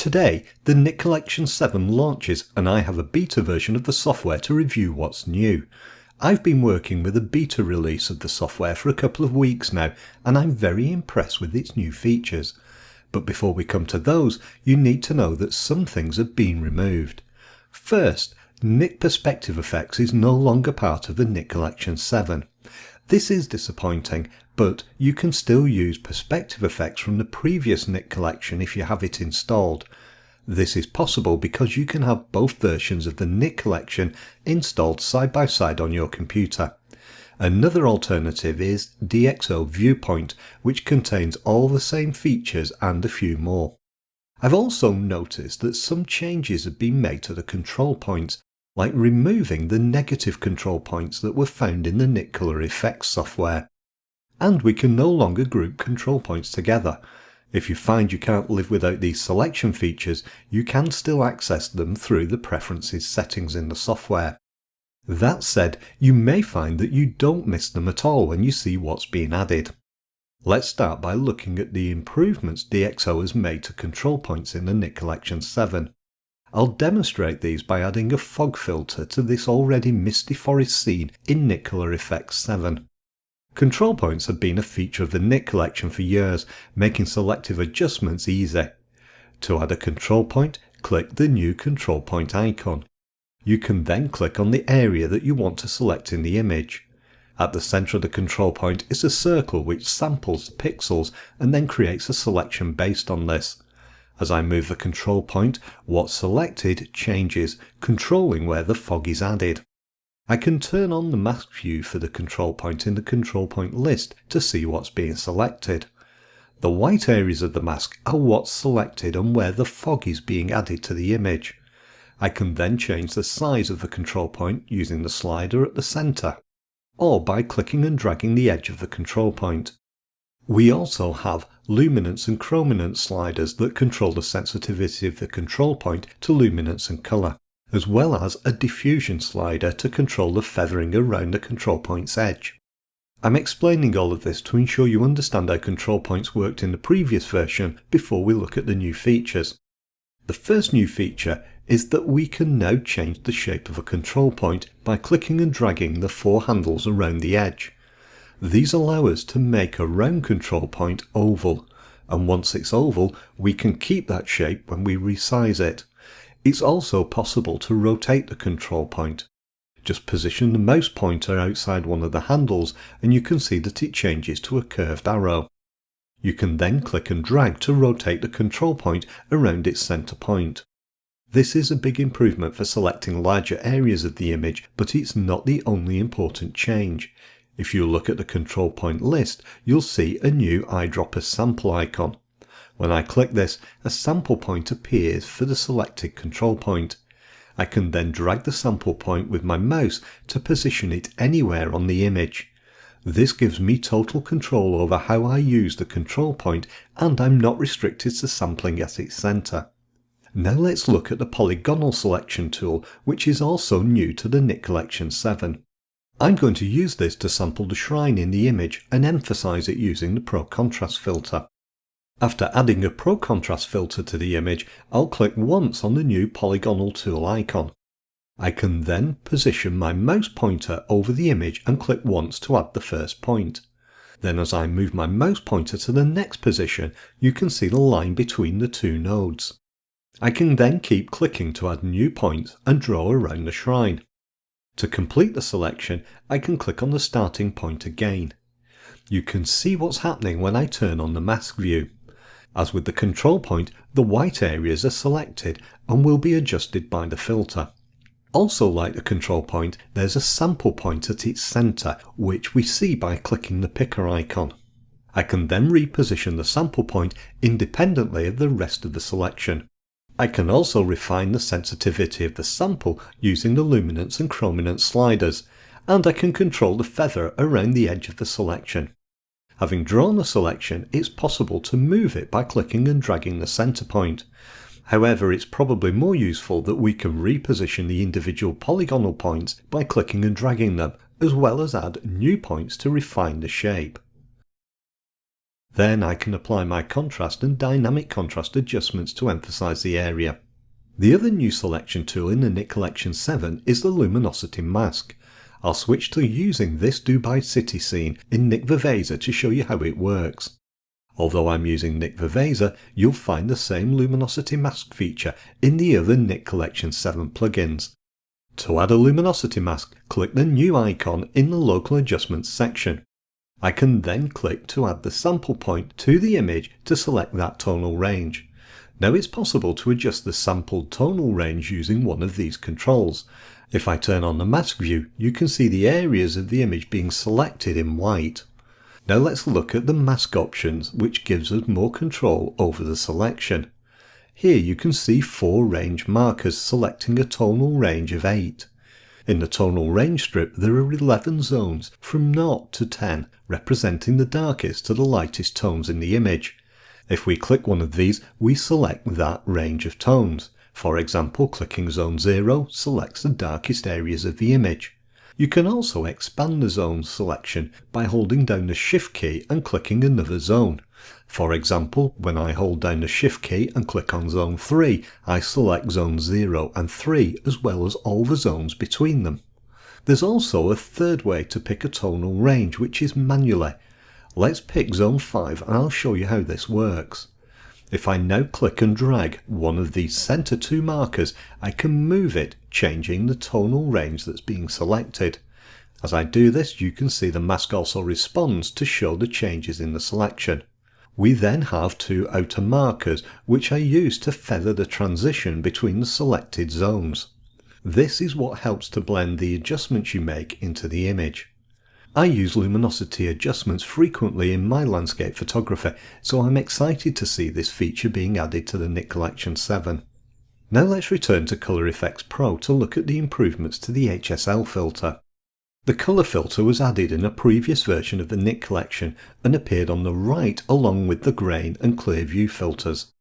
Today, the Nik Collection 7 launches and I have a beta version of the software to review what's new. I've been working with a beta release of the software for a couple of weeks now and I'm very impressed with its new features. But before we come to those, you need to know that some things have been removed. First, Nik Perspective Efex is no longer part of the Nik Collection 7. This is disappointing, but you can still use Perspective Efex from the previous Nik Collection if you have it installed. This is possible because you can have both versions of the Nik Collection installed side by side on your computer. Another alternative is DxO Viewpoint, which contains all the same features and a few more. I've also noticed that some changes have been made to the control points, like removing the negative control points that were found in the Nik Color Efex software. And we can no longer group control points together. If you find you can't live without these selection features, you can still access them through the preferences settings in the software. That said, you may find that you don't miss them at all when you see what's been added. Let's start by looking at the improvements DxO has made to control points in the Nik Collection 7. I'll demonstrate these by adding a fog filter to this already misty forest scene in Nik Color Efex 7. Control points have been a feature of the Nik Collection for years, making selective adjustments easy. To add a control point, click the new control point icon. You can then click on the area that you want to select in the image. At the centre of the control point is a circle which samples the pixels and then creates a selection based on this. As I move the control point, what's selected changes, controlling where the fog is added. I can turn on the mask view for the control point in the control point list to see what's being selected. The white areas of the mask are what's selected and where the fog is being added to the image. I can then change the size of the control point using the slider at the centre, or by clicking and dragging the edge of the control point. We also have luminance and chrominance sliders that control the sensitivity of the control point to luminance and colour, as well as a diffusion slider to control the feathering around the control point's edge. I'm explaining all of this to ensure you understand how control points worked in the previous version before we look at the new features. The first new feature is that we can now change the shape of a control point by clicking and dragging the four handles around the edge. These allow us to make a round control point oval, and once it's oval, we can keep that shape when we resize it. It's also possible to rotate the control point. Just position the mouse pointer outside one of the handles and you can see that it changes to a curved arrow. You can then click and drag to rotate the control point around its center point. This is a big improvement for selecting larger areas of the image, but it's not the only important change. If you look at the control point list, you'll see a new eyedropper sample icon. When I click this, a sample point appears for the selected control point. I can then drag the sample point with my mouse to position it anywhere on the image. This gives me total control over how I use the control point and I'm not restricted to sampling at its centre. Now let's look at the Polygonal selection tool, which is also new to the Nik Collection 7. I'm going to use this to sample the shrine in the image and emphasize it using the Pro Contrast filter. After adding a Pro Contrast filter to the image, I'll click once on the new Polygonal tool icon. I can then position my mouse pointer over the image and click once to add the first point. Then as I move my mouse pointer to the next position, you can see the line between the two nodes. I can then keep clicking to add new points and draw around the shrine. To complete the selection, I can click on the starting point again. You can see what's happening when I turn on the mask view. As with the control point, the white areas are selected and will be adjusted by the filter. Also like the control point, there's a sample point at its centre, which we see by clicking the picker icon. I can then reposition the sample point independently of the rest of the selection. I can also refine the sensitivity of the sample using the luminance and chrominance sliders, and I can control the feather around the edge of the selection. Having drawn the selection, it's possible to move it by clicking and dragging the centre point. However, it's probably more useful that we can reposition the individual polygonal points by clicking and dragging them, as well as add new points to refine the shape. Then I can apply my contrast and dynamic contrast adjustments to emphasize the area. The other new selection tool in the Nik Collection 7 is the Luminosity Mask. I'll switch to using this Dubai city scene in Nik to show you how it works. Although I'm using Nik, you'll find the same Luminosity Mask feature in the other Nik Collection 7 plugins. To add a Luminosity Mask, click the new icon in the Local Adjustments section. I can then click to add the sample point to the image to select that tonal range. Now it's possible to adjust the sampled tonal range using one of these controls. If I turn on the mask view, you can see the areas of the image being selected in white. Now let's look at the mask options, which gives us more control over the selection. Here you can see 4 range markers selecting a tonal range of 8. In the tonal range strip there are 11 zones from 0 to 10, representing the darkest to the lightest tones in the image. If we click one of these, we select that range of tones. For example, clicking zone 0 selects the darkest areas of the image. You can also expand the zone selection by holding down the Shift key and clicking another zone. For example, when I hold down the Shift key and click on zone 3, I select zone 0 and 3 as well as all the zones between them. There's also a third way to pick a tonal range, which is manually. Let's pick zone 5 and I'll show you how this works. If I now click and drag one of these center 2 markers, I can move it, changing the tonal range that's being selected. As I do this, you can see the mask also responds to show the changes in the selection. We then have 2 outer markers, which I use to feather the transition between the selected zones. This is what helps to blend the adjustments you make into the image. I use luminosity adjustments frequently in my landscape photography, so I'm excited to see this feature being added to the Nik Collection 7. Now let's return to Color Efex Pro to look at the improvements to the HSL filter. The colour filter was added in a previous version of the Nik Collection and appeared on the right along with the grain and clear view filters.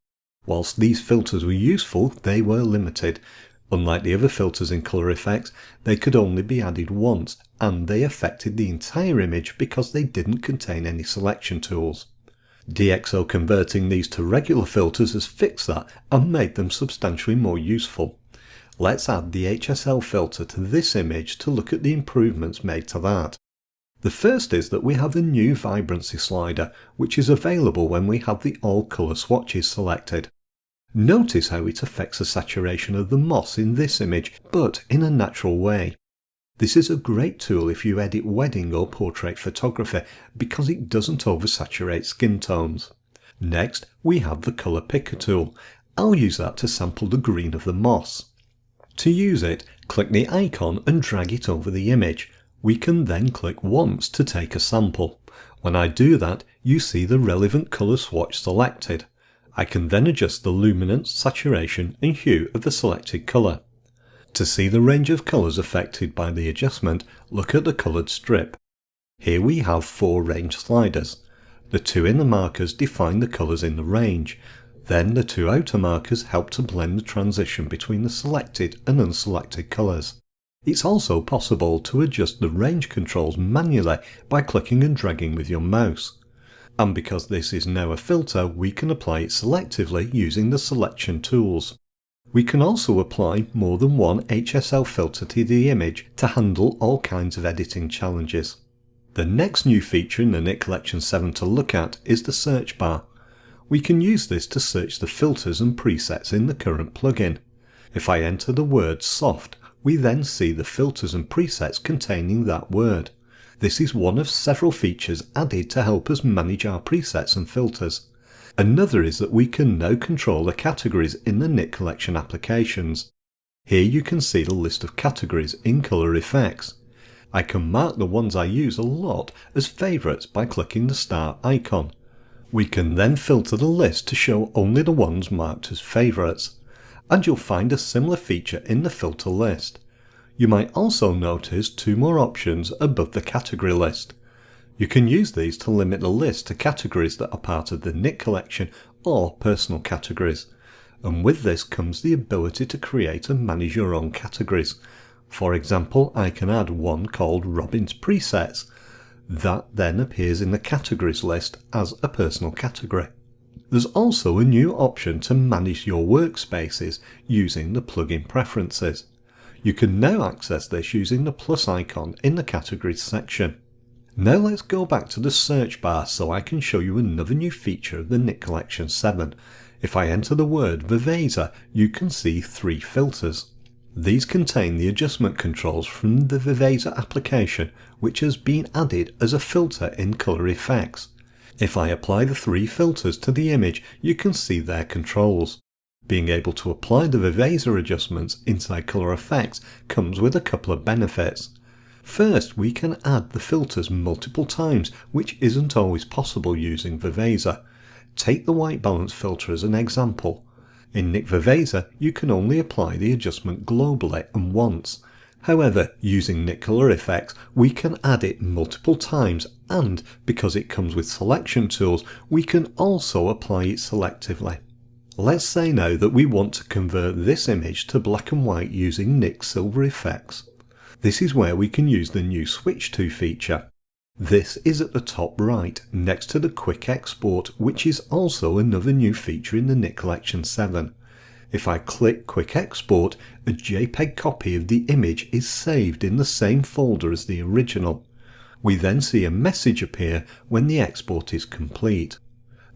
Whilst these filters were useful, they were limited. Unlike the other filters in Color Efex, they could only be added once, and they affected the entire image because they didn't contain any selection tools. DxO converting these to regular filters has fixed that and made them substantially more useful. Let's add the HSL filter to this image to look at the improvements made to that. The first is that we have a new vibrancy slider, which is available when we have the all colour swatches selected. Notice how it affects the saturation of the moss in this image, but in a natural way. This is a great tool if you edit wedding or portrait photography because it doesn't oversaturate skin tones. Next, we have the colour picker tool. I'll use that to sample the green of the moss. To use it, click the icon and drag it over the image. We can then click once to take a sample. When I do that, you see the relevant colour swatch selected. I can then adjust the luminance, saturation and hue of the selected colour. To see the range of colours affected by the adjustment, look at the coloured strip. Here we have 4 range sliders. The 2 inner markers define the colours in the range. Then the 2 outer markers help to blend the transition between the selected and unselected colours. It's also possible to adjust the range controls manually by clicking and dragging with your mouse. And because this is now a filter, we can apply it selectively using the selection tools. We can also apply more than one HSL filter to the image to handle all kinds of editing challenges. The next new feature in the Nik Collection 7 to look at is the search bar. We can use this to search the filters and presets in the current plugin. If I enter the word soft, we then see the filters and presets containing that word. This is one of several features added to help us manage our presets and filters. Another is that we can now control the categories in the Nik Collection applications. Here you can see the list of categories in Color Efex. I can mark the ones I use a lot as favourites by clicking the star icon. We can then filter the list to show only the ones marked as favourites. And you'll find a similar feature in the filter list. You might also notice 2 more options above the category list. You can use these to limit the list to categories that are part of the Nik Collection or personal categories. And with this comes the ability to create and manage your own categories. For example, I can add one called Robin's Presets. That then appears in the categories list as a personal category. There's also a new option to manage your workspaces using the plugin preferences. You can now access this using the plus icon in the categories section. Now let's go back to the search bar so I can show you another new feature of the Nik Collection 7. If I enter the word Viveza, you can see 3 filters. These contain the adjustment controls from the Viveza application, which has been added as a filter in Color Efex. If I apply the 3 filters to the image, you can see their controls. Being able to apply the Viveza adjustments inside Color Efex comes with a couple of benefits. First, we can add the filters multiple times, which isn't always possible using Viveza. Take the white balance filter as an example. In Nik Viveza, you can only apply the adjustment globally and once. However, using Nik Color Efex, we can add it multiple times, and because it comes with selection tools, we can also apply it selectively. Let's say now that we want to convert this image to black and white using Nik Silver Efex. This is where we can use the new Switch To feature. This is at the top right, next to the Quick Export, which is also another new feature in the Nik Collection 7. If I click Quick Export, a JPEG copy of the image is saved in the same folder as the original. We then see a message appear when the export is complete.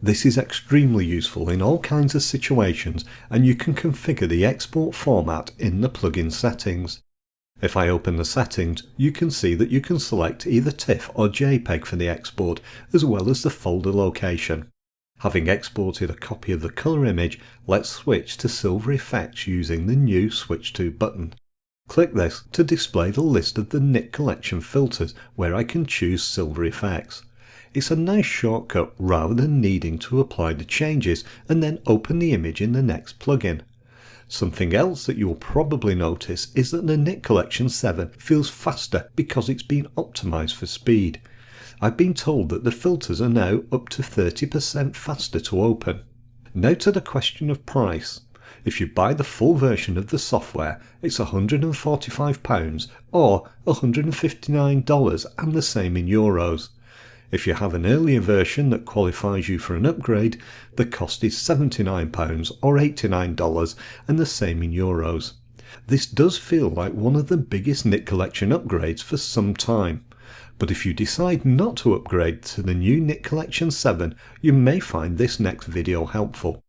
This is extremely useful in all kinds of situations, and you can configure the export format in the plugin settings. If I open the settings, you can see that you can select either TIFF or JPEG for the export, as well as the folder location. Having exported a copy of the colour image, let's switch to Silver Efex using the new Switch To button. Click this to display the list of the Nik Collection filters where I can choose Silver Efex. It's a nice shortcut rather than needing to apply the changes and then open the image in the next plugin. Something else that you'll probably notice is that the Nik Collection 7 feels faster because it's been optimised for speed. I've been told that the filters are now up to 30% faster to open. Now to the question of price. If you buy the full version of the software, it's £145 or $159 and the same in euros. If you have an earlier version that qualifies you for an upgrade, the cost is £79 or $89 and the same in euros. This does feel like one of the biggest Nik Collection upgrades for some time. But if you decide not to upgrade to the new Nik Collection 7, you may find this next video helpful.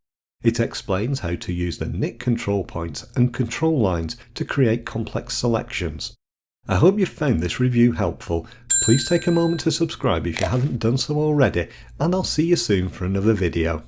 It explains how to use the Nik control points and control lines to create complex selections. I hope you found this review helpful. Please take a moment to subscribe if you haven't done so already, and I'll see you soon for another video.